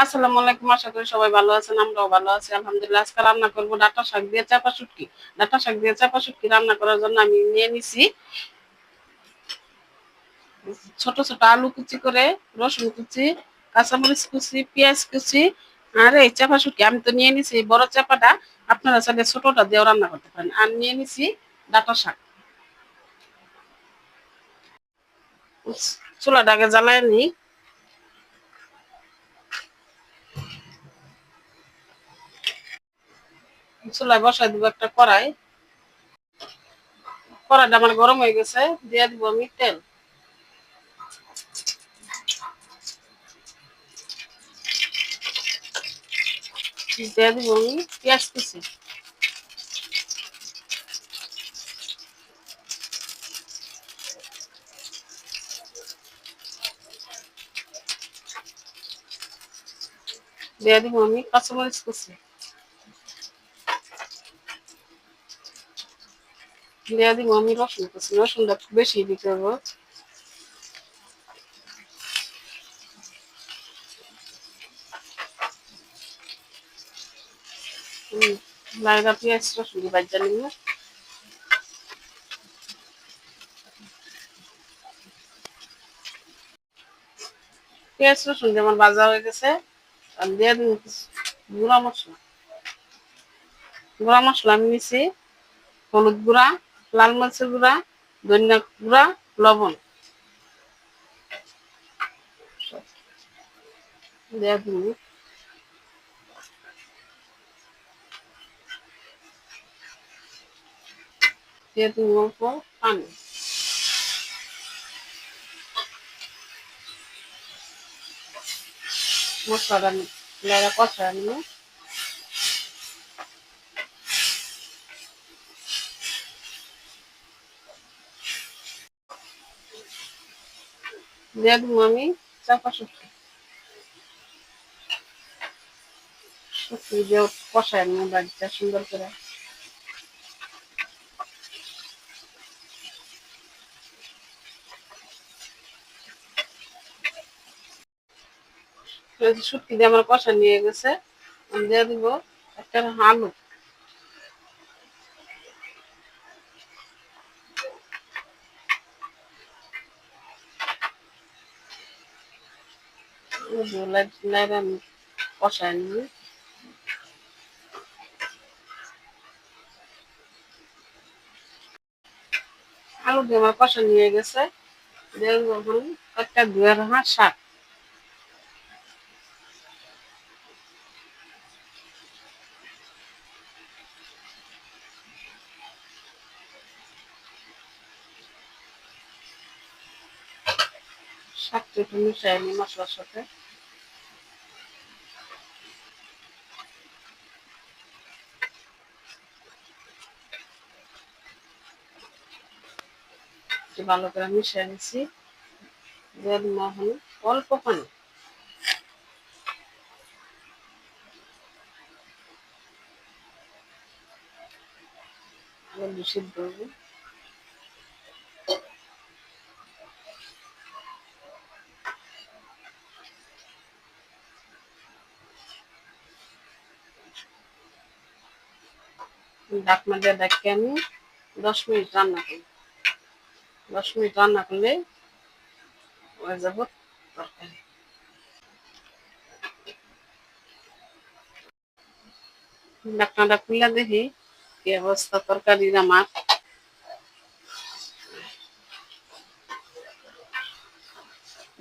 আসসালামু আলাইকুম। আশা করি সবাই ভালো আছেন, আমরাও ভালো আছি আলহামদুলিল্লাহ। আজকে রান্না করব ডাঁটা শাক দিয়ে চাপা শুটকি। ডাঁটা শাক দিয়ে চাপা শুটকি রান্না করার জন্য আমি নিয়ে নিছি ছোট ছোট আলু কুচি করে, রসুন কুচি, কাঁচামরিচ কুচি, পেঁয়াজ কুচি। আর এই চাপা শুটকি আমি তো নিয়ে নিছি এই বড় চাপাটা, আপনারা চাইলে ছোটটা দিয়েও রান্না করতে পারেন। আর নিয়ে নিছি ডাঁটা শাক। চুলাটাকে জ্বালায় নি, চুলায় বসাই দিব একটা কড়াই। কড়াইটা আমার গরম হয়ে গেছে, দিয়ে দিব আমি তেল। দিয়ে দিব আমি পেঁয়াজ কুচি। দিয়ে দিব আমি কাঁচামরিচ কুচি। দিয়ে দিব আমি রসুন কুচি। রসুনটা একটু বেশি দিতে হবে। লাইরা পেঁয়াজ রসুন দিয়ে ভাজা নিব। পেঁয়াজ রসুন যেমন ভাজা হয়ে গেছে, আমি দিয়ে দিব গুঁড়া মশলা। গুঁড়া মশলা আমি নিছি হলুদ গুঁড়া, লাল মরিচের গুঁড়া, ধনিয়া গুঁড়া, লবণ। দিয়ে দিব অল্প পানি। মশলাটা লাইরা কষা নিব। দিয়ে দিব আমি চাপা শুটকি। শুটকি দিয়ে কষায় নিব বাড়িটা সুন্দর করে। শুটকি দিয়ে আমার কষা নিয়ে গেছে, আমি দিয়ে দিব একটা আলু। লাইরা আমি কষায় নিব। আলু দিয়ে আমার কষা নিয়ে গেছে, দিয়ে দিব এখন একটা ধুয়ে রাখা শাক। শাকটা একটু মিশাই নিই মশলার সাথে। একটু ভালো করে মিশিয়ে নিছি। দিয়ে দিব এখন অল্প পানি। আলু সিদ্ধ হবে। ঢাকনা দিয়ে ঢাকি আমি 10 মিনিট রান্না করি। 10 মিনিট রান্না করলে হয়ে যাব তরকারি। ঢাকনাটা খুলে দেখি কি অবস্থা তরকারির আমার।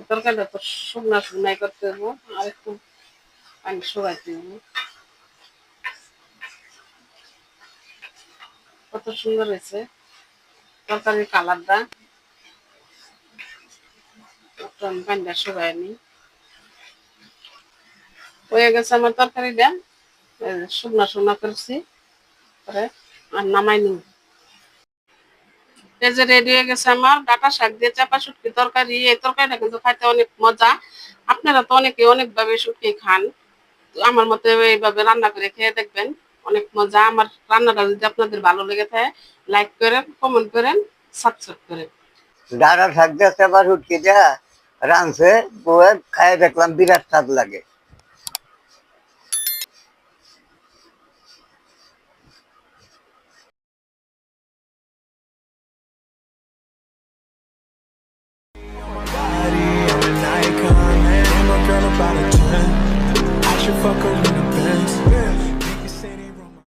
তরকারিটা তো শুকনা শুকনাই করতে হবো, আর একটু পানি শুকাইতে হবো। কত সুন্দর হয়েছে তরকারির কালারটা। একটু আমি পানিটা শুকাই নি। হয়ে গেছে আমার তরকারিটা, শুকনা শুকনা করছি পরে আর নামাই নিব। এই যে রেডি হয়ে গেছে আমার ডাঁটা শাক দিয়ে চাপা শুটকি তরকারি। এই তরকারিটা কিন্তু খাইতে অনেক মজা। আপনারা তো অনেকে অনেক ভাবে শুটকি খান, তো আমার মতে এইভাবে রান্না করে খেয়ে দেখবেন, অনেক মজা। আমার রান্নাটা যদি আপনাদের ভালো লেগে থাকে, লাইক করেন, কমেন্ট করেন, সাবস্ক্রাইব করেন। ডাঁটা শাক দিয়ে চেপা শুটকি দিয়া রাঁধছে বউয়ে, খাইয়ে দেখলাম বিরাট স্বাদ লাগে। कर